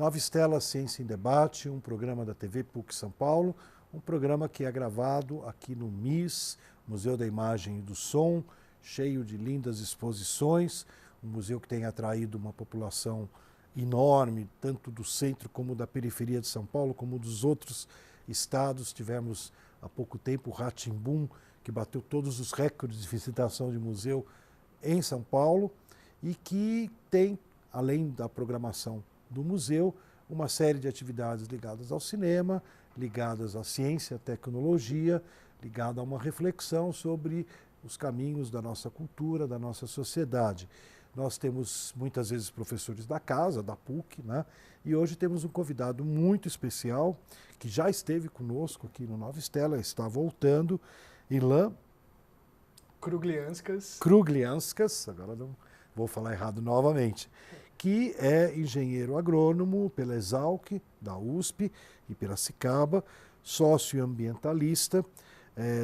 Nova Estela Ciência em Debate, um programa da TV PUC São Paulo, um programa que é gravado aqui no MIS, Museu da Imagem e do Som, cheio de lindas exposições, um museu que tem atraído uma população enorme, tanto do centro como da periferia de São Paulo, como dos outros estados. Tivemos há pouco tempo o Rá-Tim-Bum, que bateu todos os recordes de visitação de museu em São Paulo e que tem, além da programação do museu, uma série de atividades ligadas ao cinema, ligadas à ciência, à tecnologia, ligada a uma reflexão sobre os caminhos da nossa cultura, da nossa sociedade. Nós temos muitas vezes professores da casa, da PUC, né? E hoje temos um convidado muito especial, que já esteve conosco aqui no Nova Estela, está voltando, Ilan Kruglianskas, agora não vou falar errado novamente, que é engenheiro agrônomo pela Exalc, da USP e Piracicaba, socioambientalista,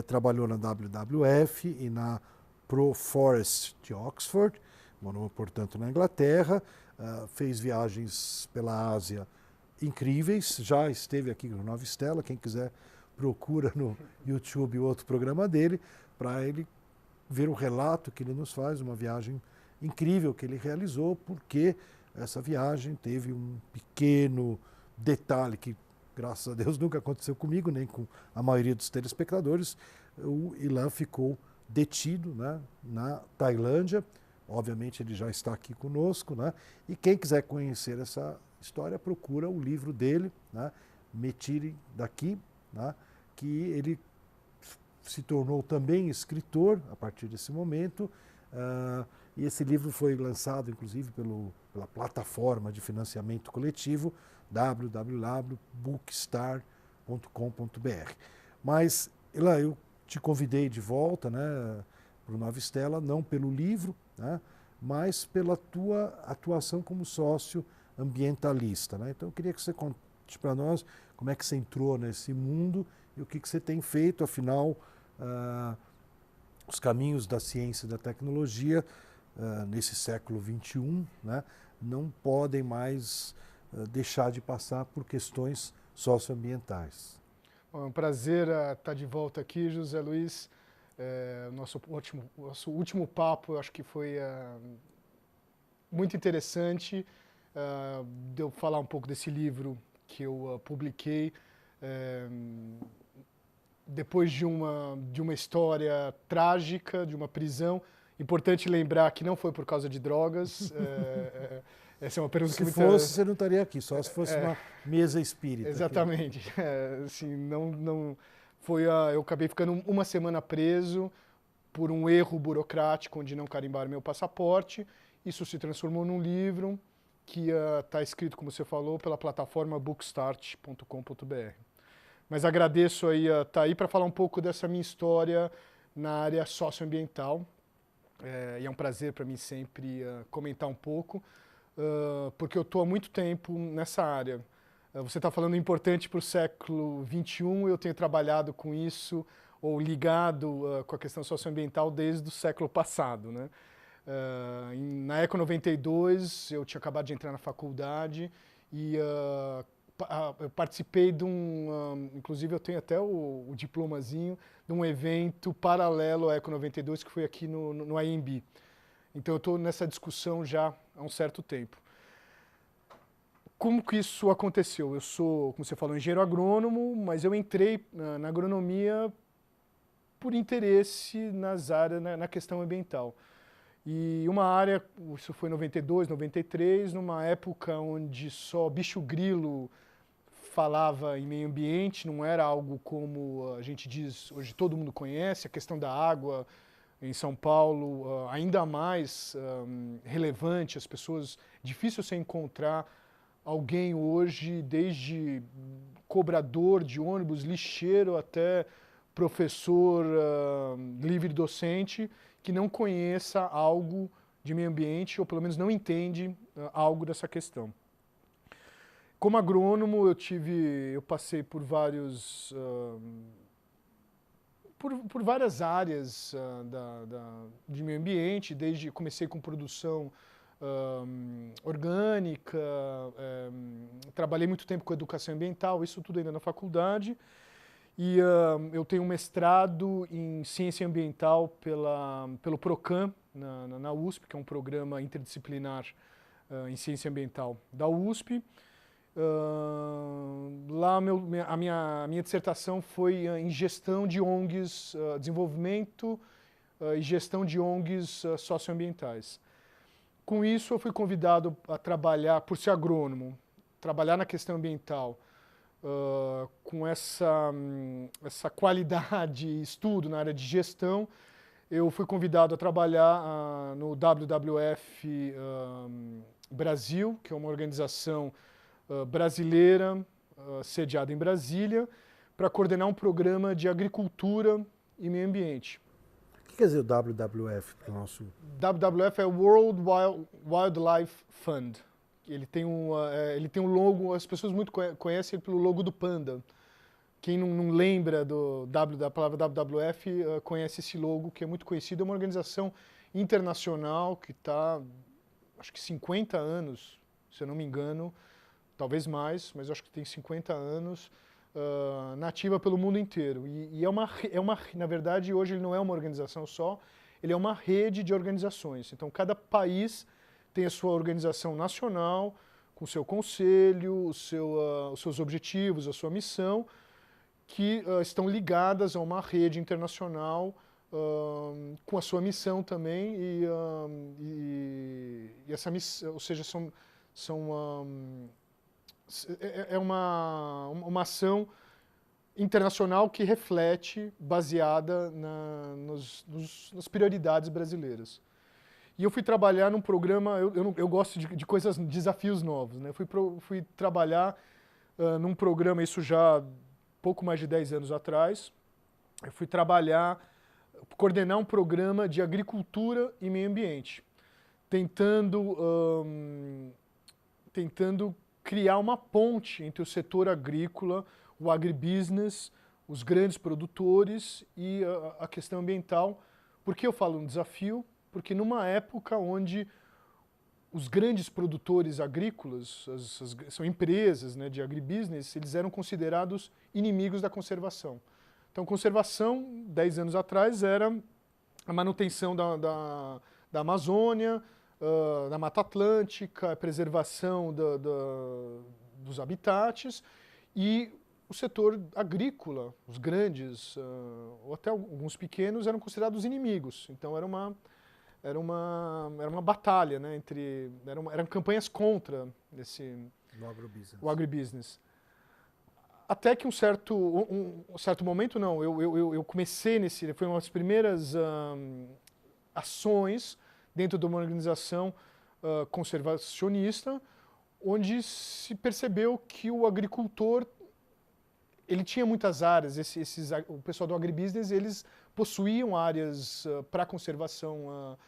trabalhou na WWF e na ProForest de Oxford, morou, portanto, na Inglaterra, fez viagens pela Ásia incríveis, já esteve aqui no Nova Estela, quem quiser procura no YouTube o outro programa dele, para ele ver o relato que ele nos faz, uma viagem incrível que ele realizou, porque essa viagem teve um pequeno detalhe que, graças a Deus, nunca aconteceu comigo, nem com a maioria dos telespectadores. O Ilan ficou detido, né, na Tailândia. Obviamente ele já está aqui conosco, né? E quem quiser conhecer essa história, procura o livro dele, né, Me Tire Daqui, né, que ele se tornou também escritor a partir desse momento. E esse livro foi lançado, inclusive, pela plataforma de financiamento coletivo www.bookstar.com.br. Mas, Ilan, eu te convidei de volta, né, para o Nova Estela, não pelo livro, né, mas pela tua atuação como sócio ambientalista, né? Então eu queria que você conte para nós como é que você entrou nesse mundo e o que você tem feito, afinal, os caminhos da ciência e da tecnologia nesse século XXI, né, não podem mais deixar de passar por questões socioambientais. Bom, é um prazer estar de volta aqui, José Luiz. Nosso último papo, eu acho que foi muito interessante, de eu falar um pouco desse livro que eu publiquei depois de uma história trágica, de uma prisão. Importante lembrar que não foi por causa de drogas. Essa é uma pergunta se que fosse, você não estaria aqui, só se fosse uma mesa espírita. Exatamente. Assim, não foi eu acabei ficando uma semana preso por um erro burocrático onde não carimbaram meu passaporte. Isso se transformou num livro que está escrito, como você falou, pela plataforma bookstart.com.br. Mas agradeço aí estar aí para falar um pouco dessa minha história na área socioambiental. E é um prazer para mim sempre comentar um pouco, porque eu estou há muito tempo nessa área. Você está falando importante para o século XXI, eu tenho trabalhado com isso, ou ligado com a questão socioambiental desde o século passado, né? Na Eco 92, eu tinha acabado de entrar na faculdade e eu participei de inclusive eu tenho até o diplomazinho, de um evento paralelo à Eco 92 que foi aqui no AMB. Então eu estou nessa discussão já há um certo tempo. Como que isso aconteceu? Eu sou, como você falou, engenheiro agrônomo, mas eu entrei na agronomia por interesse nas áreas, na questão ambiental. E uma área, isso foi em 92, 93, numa época onde só bicho-grilo falava em meio ambiente, não era algo como a gente diz, hoje todo mundo conhece, a questão da água em São Paulo, ainda mais relevante, as pessoas, difícil você encontrar alguém hoje, desde cobrador de ônibus, lixeiro, até professor livre docente, que não conheça algo de meio ambiente, ou pelo menos não entende algo dessa questão. Como agrônomo, eu passei por por várias áreas de meio ambiente, comecei com produção orgânica, trabalhei muito tempo com educação ambiental, isso tudo ainda na faculdade. E eu tenho um mestrado em ciência ambiental pelo PROCAM, na USP, que é um programa interdisciplinar em ciência ambiental da USP. Lá a minha dissertação foi em gestão de ONGs, desenvolvimento e gestão de ONGs socioambientais. Com isso, eu fui convidado a trabalhar, por ser agrônomo, trabalhar na questão ambiental, com essa qualidade e estudo na área de gestão. Eu fui convidado a trabalhar no WWF Brasil, que é uma organização brasileira, sediada em Brasília, para coordenar um programa de agricultura e meio ambiente. O que quer dizer o WWF para o nosso... WWF é o World Wildlife Fund. Ele tem um logo, as pessoas muito conhecem pelo logo do panda. Quem não lembra da palavra WWF conhece esse logo, que é muito conhecido. É uma organização internacional que está, acho que 50 anos, se eu não me engano, talvez mais, mas acho que tem 50 anos, nativa pelo mundo inteiro. E na verdade, hoje ele não é uma organização só, ele é uma rede de organizações. Então, cada país tem a sua organização nacional, com o seu conselho, os seus objetivos, a sua missão, que estão ligadas a uma rede internacional com a sua missão também. E essa missão, ou seja, é uma ação internacional que reflete, baseada nas prioridades brasileiras. E eu fui trabalhar num programa, eu gosto de coisas, desafios novos, né? Fui trabalhar num programa, isso já pouco mais de 10 anos atrás. Eu fui coordenar um programa de agricultura e meio ambiente, tentando criar uma ponte entre o setor agrícola, o agribusiness, os grandes produtores e a questão ambiental. Por que eu falo um desafio? Porque numa época onde os grandes produtores agrícolas, são empresas, né, de agribusiness, eles eram considerados inimigos da conservação. Então, conservação, 10 anos atrás, era a manutenção da Amazônia, da Mata Atlântica, a preservação dos habitats, e o setor agrícola, os grandes, ou até alguns pequenos, eram considerados inimigos. Então, era uma batalha, né, eram campanhas contra o agrobusiness. Até que um certo momento, não, eu comecei foi uma das primeiras ações dentro de uma organização conservacionista, onde se percebeu que o agricultor, ele tinha muitas áreas, o pessoal do agribusiness, eles possuíam áreas para conservação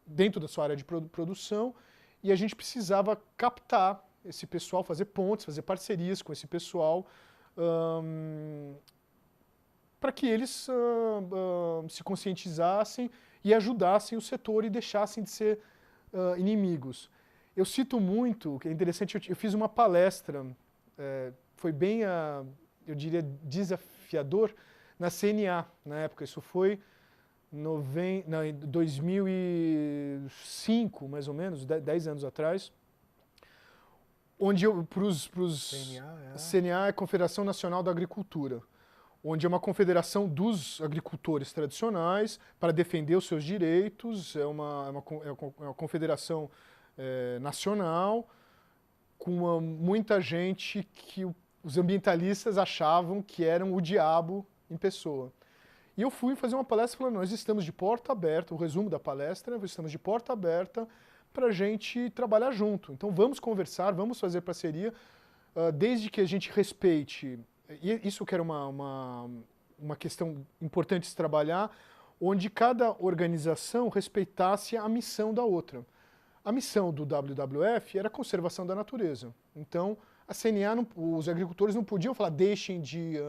dentro da sua área de produção, e a gente precisava captar esse pessoal, fazer pontes, fazer parcerias com esse pessoal, para que eles se conscientizassem e ajudassem o setor e deixassem de ser inimigos. Eu cito muito, que é interessante, eu fiz uma palestra, foi bem, eu diria, desafiador, na CNA, na época. Isso foi em 2005, mais ou menos, 10 anos atrás, onde CNA é a Confederação Nacional da Agricultura, onde é uma confederação dos agricultores tradicionais para defender os seus direitos, é uma confederação nacional, com muita gente que os ambientalistas achavam que eram o diabo em pessoa. E eu fui fazer uma palestra falando, nós estamos de porta aberta, o resumo da palestra, nós estamos de porta aberta para a gente trabalhar junto. Então vamos conversar, vamos fazer parceria, desde que a gente respeite, e isso que era uma questão importante de se trabalhar, onde cada organização respeitasse a missão da outra. A missão do WWF era a conservação da natureza. Então, a CNA, os agricultores não podiam falar, deixem de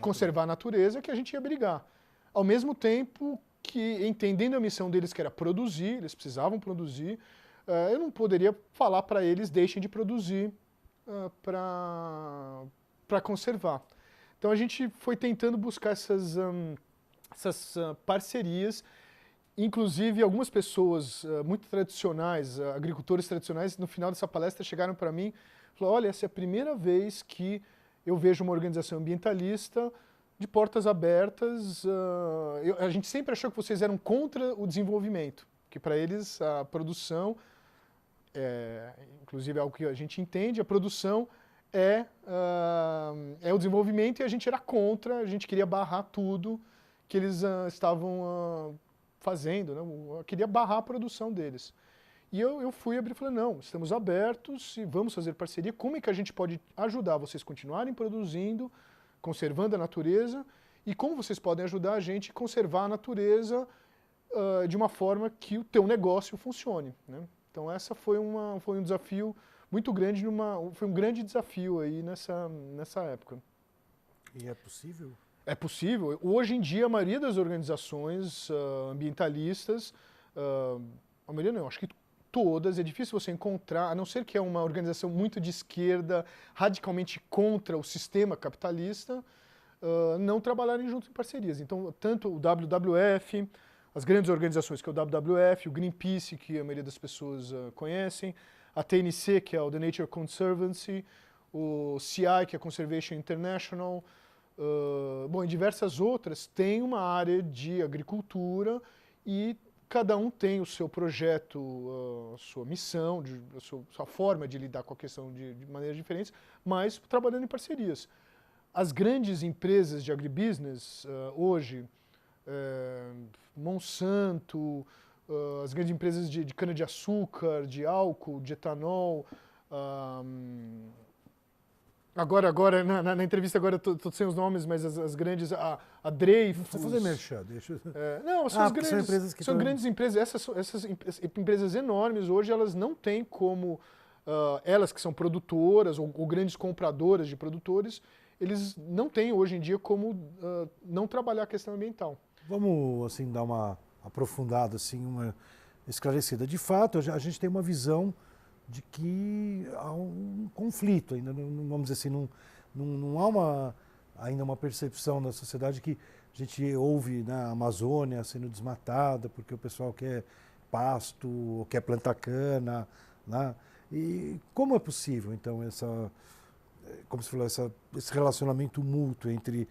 conservar a natureza, que a gente ia brigar. Ao mesmo tempo, que, entendendo a missão deles, que era produzir, eles precisavam produzir, eu não poderia falar para eles deixem de produzir para conservar. Então a gente foi tentando buscar essas parcerias. Inclusive, algumas pessoas muito tradicionais, agricultores tradicionais, no final dessa palestra chegaram para mim e falaram: olha, essa é a primeira vez que eu vejo uma organização ambientalista de portas abertas. A gente sempre achou que vocês eram contra o desenvolvimento, que para eles a produção, inclusive é algo que a gente entende, a produção é o desenvolvimento, e a gente era contra, a gente queria barrar tudo que eles estavam fazendo, né? Eu queria barrar a produção deles. E eu fui abrir e falei: não, estamos abertos e vamos fazer parceria. Como é que a gente pode ajudar vocês a continuarem produzindo, conservando a natureza, e como vocês podem ajudar a gente a conservar a natureza de uma forma que o teu negócio funcione, né? Então essa foi um desafio muito grande, foi um grande desafio aí nessa época. E é possível? É possível. Hoje em dia, a maioria das organizações ambientalistas, a maioria não, acho que todas, é difícil você encontrar, a não ser que é uma organização muito de esquerda, radicalmente contra o sistema capitalista, não trabalharem juntos em parcerias. Então, tanto o WWF, as grandes organizações, que é o WWF, o Greenpeace, que a maioria das pessoas conhecem, a TNC, que é o The Nature Conservancy, o CI, que é Conservation International, bom, e diversas outras têm uma área de agricultura e cada um tem o seu projeto, a sua missão, a sua forma de lidar com a questão de maneiras diferentes, mas trabalhando em parcerias. As grandes empresas de agribusiness hoje, Monsanto, as grandes empresas de cana-de-açúcar, de álcool, de etanol, Agora na entrevista agora estou sem os nomes, mas as grandes, a Dreyfus... Não precisa fazer merchan, deixa... não, são empresas que são grandes empresas. Essas empresas enormes hoje, elas não têm como... elas que são produtoras ou grandes compradoras de produtores, eles não têm hoje em dia como não trabalhar a questão ambiental. Vamos, assim, dar uma aprofundada, assim, uma esclarecida. De fato, a gente tem uma visão de que há um conflito ainda, vamos dizer assim, não há ainda uma percepção da sociedade que a gente ouve na Amazônia sendo desmatada porque o pessoal quer pasto, ou quer plantar cana, né? E como é possível, então, como você falou, esse relacionamento mútuo entre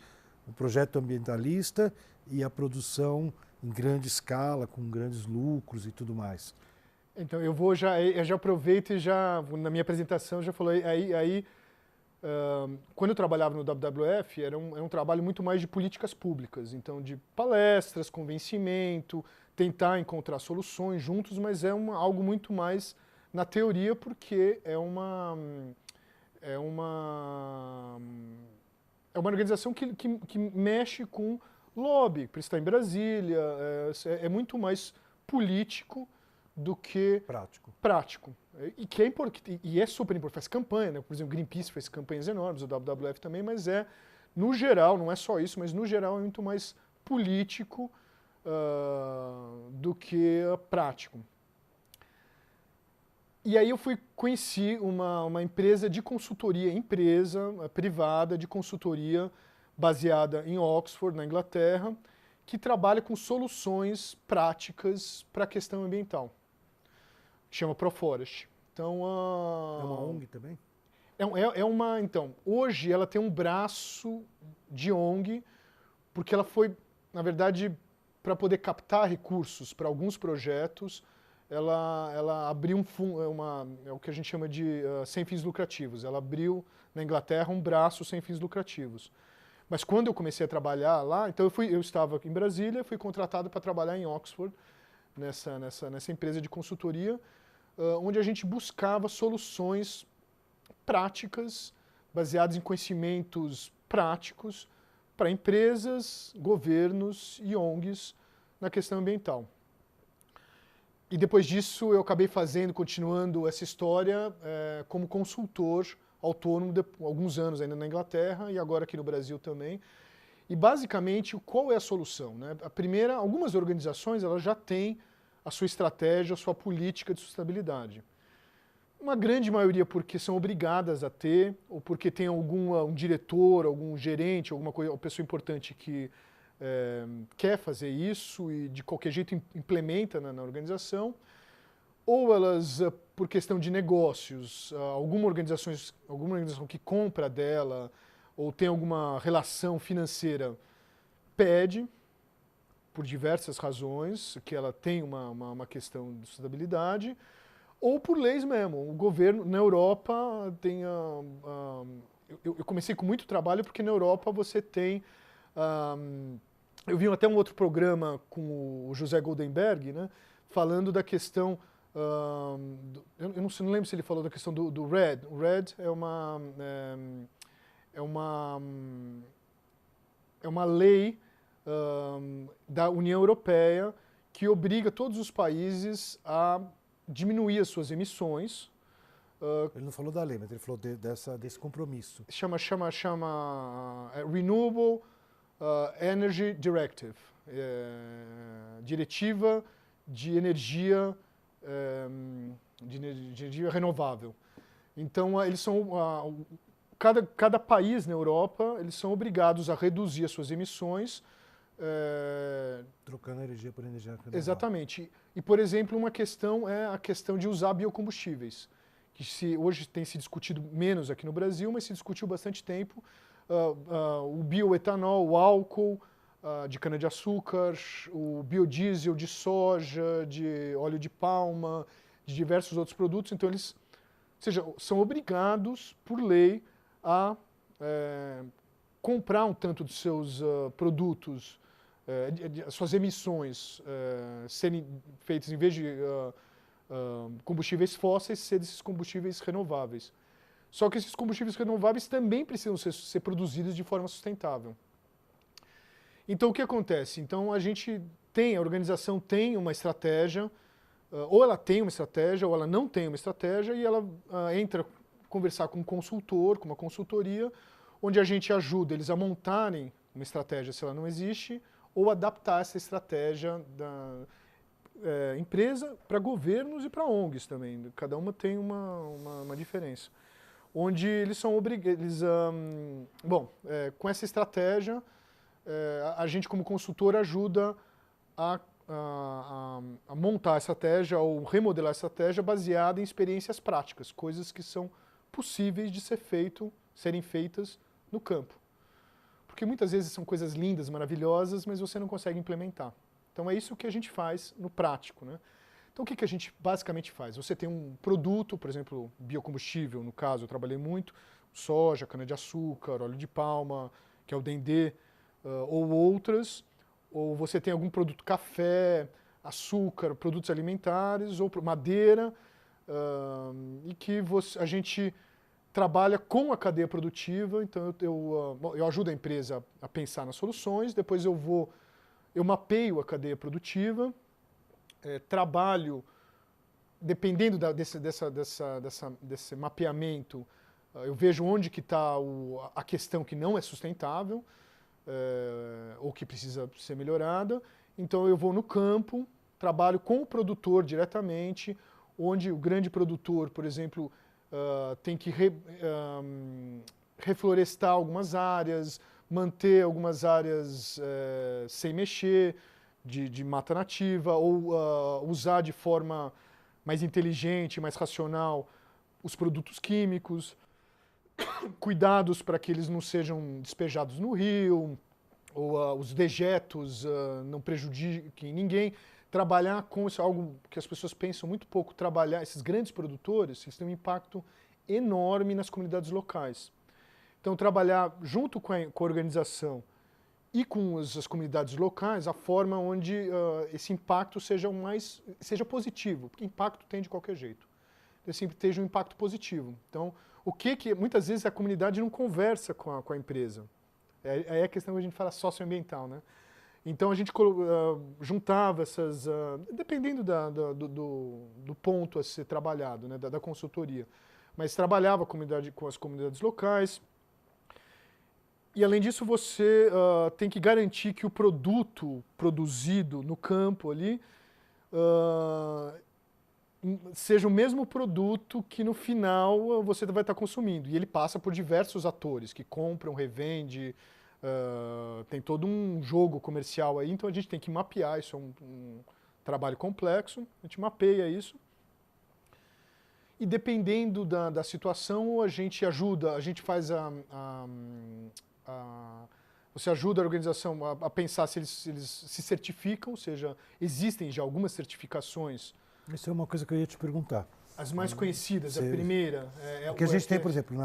o projeto ambientalista e a produção em grande escala, com grandes lucros e tudo mais? Então, eu já aproveito e na minha apresentação, já falei, quando eu trabalhava no WWF, era um trabalho muito mais de políticas públicas, então de palestras, convencimento, tentar encontrar soluções juntos, mas algo muito mais na teoria, porque é uma organização que mexe com lobby, por estar em Brasília, é muito mais político do que prático. E é super importante, faz campanha, né? Por exemplo, o Greenpeace fez campanhas enormes, o WWF também, mas no geral, não é só isso, mas no geral é muito mais político do que prático. E aí eu conheci uma empresa de consultoria, privada de consultoria, baseada em Oxford, na Inglaterra, que trabalha com soluções práticas para a questão ambiental. Chama Proforest. Então, é uma ONG também? Então, hoje ela tem um braço de ONG, porque ela foi, na verdade, para poder captar recursos para alguns projetos, ela abriu um fundo, é o que a gente chama de sem fins lucrativos. Ela abriu na Inglaterra um braço sem fins lucrativos. Mas quando eu comecei a trabalhar lá, então eu estava em Brasília, fui contratado para trabalhar em Oxford, nessa empresa de consultoria, onde a gente buscava soluções práticas, baseadas em conhecimentos práticos, para empresas, governos e ONGs na questão ambiental. E depois disso eu acabei continuando essa história como consultor autônomo, alguns anos ainda na Inglaterra e agora aqui no Brasil também. E basicamente, qual é a solução, né? A primeira, algumas organizações elas já têm a sua estratégia, a sua política de sustentabilidade. Uma grande maioria porque são obrigadas a ter, ou porque tem um diretor, algum gerente, alguma coisa, uma pessoa importante que quer fazer isso e de qualquer jeito implementa na organização, ou elas, por questão de negócios, alguma organização que compra dela, ou tem alguma relação financeira, pede, por diversas razões, que ela tem uma questão de sustentabilidade, ou por leis mesmo. O governo, na Europa, tem... eu comecei com muito trabalho porque na Europa você tem... eu vi até um outro programa com o José Goldenberg, né, falando da questão... eu não lembro se ele falou da questão do RED. O RED é uma lei da União Europeia que obriga todos os países a diminuir as suas emissões. Ele não falou da lei, mas ele falou desse compromisso. Chama Renewable Energy Directive, diretiva de energia renovável. Então, eles são cada país na Europa eles são obrigados a reduzir as suas emissões. Trocando energia por energia renovável. Exatamente. E, por exemplo, uma questão é a questão de usar biocombustíveis, que hoje tem se discutido menos aqui no Brasil, mas se discutiu bastante tempo. O bioetanol, o álcool de cana-de-açúcar, o biodiesel de soja, de óleo de palma, de diversos outros produtos. Então, eles são obrigados, por lei, a comprar um tanto de seus produtos, as suas emissões serem feitas, em vez de combustíveis fósseis, ser esses combustíveis renováveis. Só que esses combustíveis renováveis também precisam ser produzidos de forma sustentável. Então, o que acontece? Então, a organização tem uma estratégia, ou ela tem uma estratégia, ou ela não tem uma estratégia, e ela entra conversar com um consultor, com uma consultoria, onde a gente ajuda eles a montarem uma estratégia se ela não existe, ou adaptar essa estratégia da empresa para governos e para ONGs também. Cada uma tem uma diferença. Onde eles são obrigados... com essa estratégia, a gente como consultor ajuda a montar a estratégia ou remodelar a estratégia baseada em experiências práticas, coisas que são possíveis de serem feitas no campo. Porque muitas vezes são coisas lindas, maravilhosas, mas você não consegue implementar. Então é isso que a gente faz no prático, né? Então o que a gente basicamente faz? Você tem um produto, por exemplo, biocombustível, no caso eu trabalhei muito, soja, cana-de-açúcar, óleo de palma, que é o dendê, ou outras, ou você tem algum produto café, açúcar, produtos alimentares, ou madeira, e que a gente trabalha com a cadeia produtiva. Então eu ajudo a empresa a pensar nas soluções, depois eu mapeio a cadeia produtiva, trabalho, dependendo desse mapeamento, eu vejo onde que está a questão que não é sustentável, ou que precisa ser melhorada. Então eu vou no campo, trabalho com o produtor diretamente, onde o grande produtor, por exemplo, tem que reflorestar algumas áreas, manter algumas áreas sem mexer, de mata nativa, ou usar de forma mais inteligente, mais racional, os produtos químicos, cuidados para que eles não sejam despejados no rio, ou os dejetos não prejudiquem ninguém. Trabalhar com isso é algo que as pessoas pensam muito pouco. Esses grandes produtores, eles têm um impacto enorme nas comunidades locais. Então, trabalhar junto com a organização e com as comunidades locais, a forma onde esse impacto seja positivo, porque impacto tem de qualquer jeito. Ele sempre esteja um impacto positivo. Então, muitas vezes a comunidade não conversa com a empresa. Aí é a questão que a gente fala socioambiental, né? Então a gente juntava essas, dependendo do ponto a ser trabalhado, né, da consultoria, mas trabalhava com as comunidades locais E além disso, você tem que garantir que o produto produzido no campo ali seja o mesmo produto que no final você vai estar consumindo. E ele passa por diversos atores que compram, revende, tem todo um jogo comercial aí, então a gente tem que mapear, isso é um trabalho complexo, a gente mapeia isso. E dependendo da situação, a gente ajuda, a gente faz você ajuda a organização a pensar se eles se certificam, ou seja, existem já algumas certificações. Isso é uma coisa que eu ia te perguntar. As mais conhecidas, a primeira Porque a gente tem, por exemplo,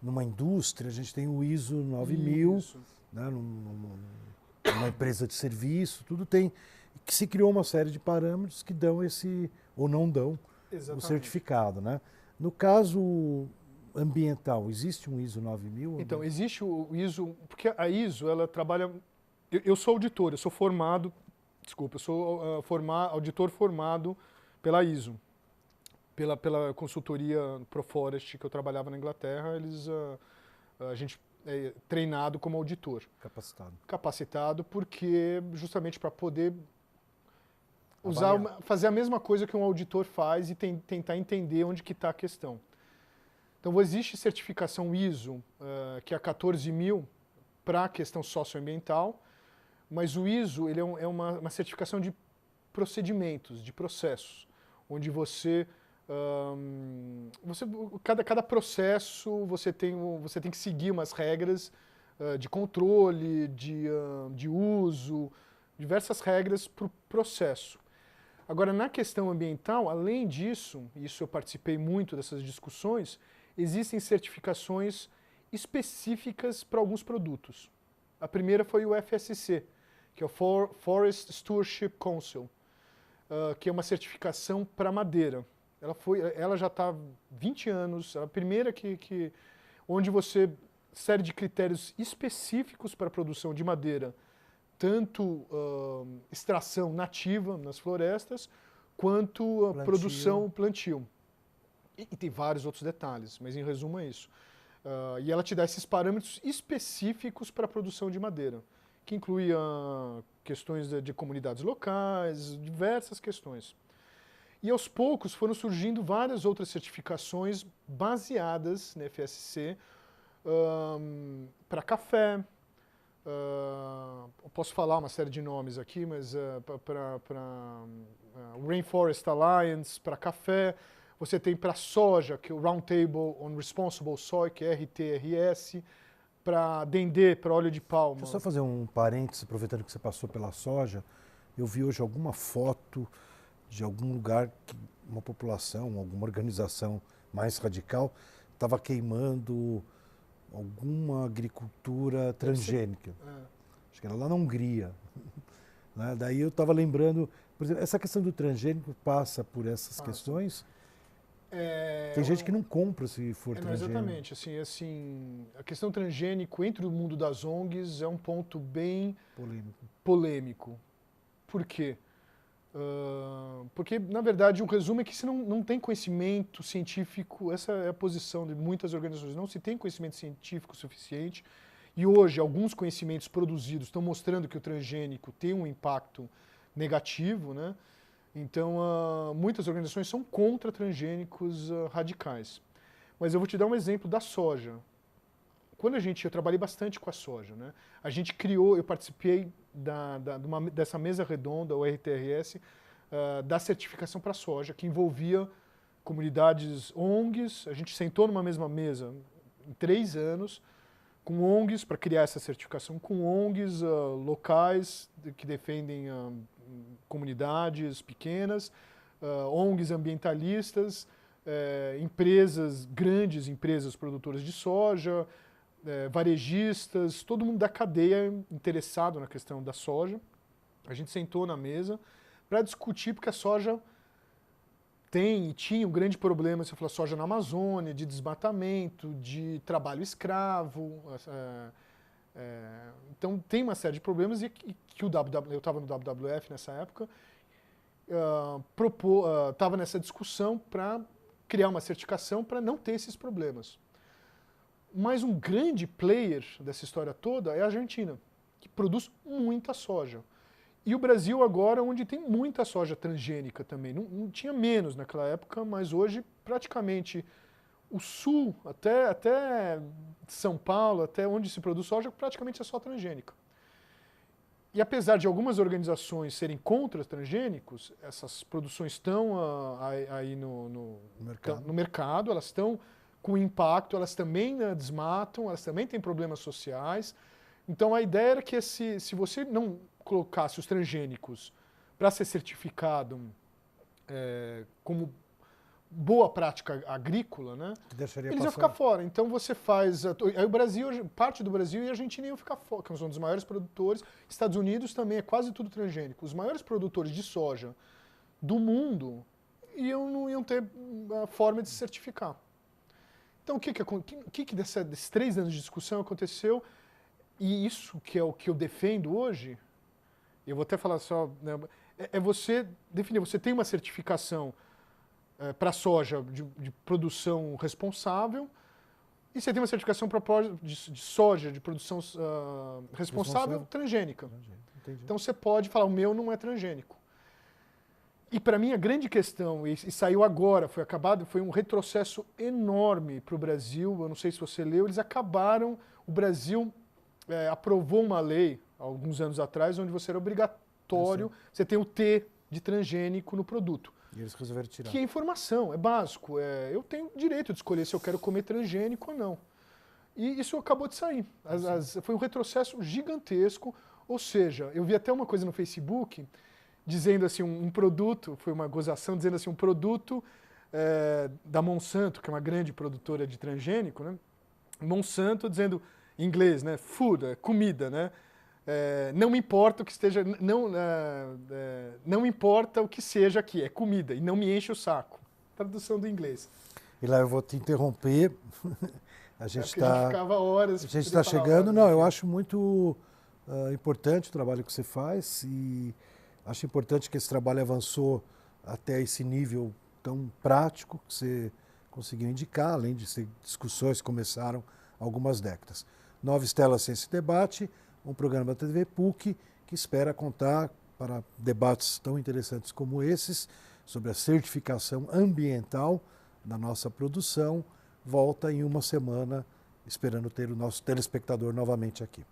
numa indústria, a gente tem o ISO 9000, né, numa empresa de serviço, tudo tem, que se criou uma série de parâmetros que dão esse, ou não dão, o certificado, né? No caso ambiental, existe um ISO 9000? Então, existe o ISO, porque a ISO, ela trabalha... Eu sou auditor, eu sou formado, desculpa, eu sou auditor formado pela ISO, pela consultoria ProForest que eu trabalhava na Inglaterra, a gente é treinado como auditor. Capacitado porque justamente para poder fazer a mesma coisa que um auditor faz e tentar entender onde que está a questão. Então, existe certificação ISO, que é a 14000, para a questão socioambiental, mas o ISO ele é uma certificação de procedimentos, de processos, onde cada processo você tem que seguir umas regras de controle, de uso, diversas regras para o processo. Agora, na questão ambiental, além disso, isso eu participei muito dessas discussões, existem certificações específicas para alguns produtos. A primeira foi o FSC, que é o Forest Stewardship Council, que é uma certificação para madeira. Ela já está há 20 anos, a primeira onde você série de critérios específicos para a produção de madeira, tanto extração nativa nas florestas, quanto produção plantio. E tem vários outros detalhes, mas em resumo é isso. E ela te dá esses parâmetros específicos para a produção de madeira, que inclui questões de comunidades locais, diversas questões. E aos poucos foram surgindo várias outras certificações baseadas na FSC para café. Eu posso falar uma série de nomes aqui, mas para Rainforest Alliance, para café. Você tem para soja, que é o Roundtable on Responsible Soy, que é RTRS, para dendê, para óleo de palma. Deixa eu só fazer um parênteses, aproveitando que você passou pela soja. Eu vi hoje alguma foto de algum lugar, uma população, alguma organização mais radical, estava queimando alguma agricultura transgênica. Acho que era lá na Hungria. Né? Daí eu estava lembrando, por exemplo, essa questão do transgênico passa por essas questões? Tem gente que não compra se for transgênico. Exatamente. Assim, a questão transgênico entre o mundo das ONGs é um ponto bem polêmico. Por quê? Porque, na verdade, o resumo é que se não tem conhecimento científico, essa é a posição de muitas organizações, não se tem conhecimento científico suficiente, e hoje alguns conhecimentos produzidos estão mostrando que o transgênico tem um impacto negativo, né? Então, muitas organizações são contra transgênicos radicais. Mas eu vou te dar um exemplo da soja. Eu trabalhei bastante com a soja, né? A gente criou, eu participei dessa mesa redonda, o RTRS, da certificação para a soja, que envolvia comunidades ONGs. A gente sentou numa mesma mesa em 3 anos, com ONGs, para criar essa certificação, com ONGs locais que defendem comunidades pequenas, ONGs ambientalistas, grandes empresas produtoras de soja, varejistas, todo mundo da cadeia interessado na questão da soja. A gente sentou na mesa para discutir, porque a soja tinha um grande problema, você falou, soja na Amazônia, de desmatamento, de trabalho escravo. Então tem uma série de problemas e que eu estava no WWF nessa época, estava nessa discussão para criar uma certificação para não ter esses problemas. Mas um grande player dessa história toda é a Argentina, que produz muita soja. E o Brasil agora, onde tem muita soja transgênica também. Não tinha menos naquela época, mas hoje praticamente o sul, até São Paulo, até onde se produz soja, praticamente é só transgênica. E apesar de algumas organizações serem contra os transgênicos, essas produções estão aí no mercado, elas estão com impacto, elas também desmatam, elas também têm problemas sociais. Então a ideia era que se você não colocasse os transgênicos para ser certificado como boa prática agrícola, né, eles iam ficar fora. Então você faz... Aí o Brasil, parte do Brasil e a Argentina iam ficar fora, que são os maiores produtores. Estados Unidos também é quase tudo transgênico. Os maiores produtores de soja do mundo não iam ter a forma de se certificar. Então o que desses 3 anos de discussão aconteceu? E isso que é o que eu defendo hoje, eu vou até falar só, né, é você definir, você tem uma certificação para soja de produção responsável e você tem uma certificação de soja de produção responsável transgênica. Então você pode falar, o meu não é transgênico. E para mim a grande questão, e saiu agora, foi um retrocesso enorme para o Brasil, eu não sei se você leu, eles acabaram, o Brasil aprovou uma lei, alguns anos atrás, onde você era obrigatório, você tem o T de transgênico no produto. E eles resolveram tirar. Que é informação, é básico. Eu tenho direito de escolher se eu quero comer transgênico ou não. E isso acabou de sair. Foi um retrocesso gigantesco. Ou seja, eu vi até uma coisa no Facebook dizendo assim, um produto, foi uma gozação, dizendo assim, um produto da Monsanto, que é uma grande produtora de transgênico, né? Monsanto dizendo, em inglês, né? Food, comida, né? Não me importa o que esteja, não importa o que seja aqui, é comida, e não me enche o saco. Tradução do inglês. E lá eu vou te interromper. A gente ficava horas. A gente está chegando. Horas, não, eu acho muito importante o trabalho que você faz e acho importante que esse trabalho avançou até esse nível tão prático que você conseguiu indicar, além de ser discussões que começaram há algumas décadas. Nova Estela Ciência e Debate, um programa da TV PUC que espera contar para debates tão interessantes como esses sobre a certificação ambiental da nossa produção. Volta em uma semana, esperando ter o nosso telespectador novamente aqui.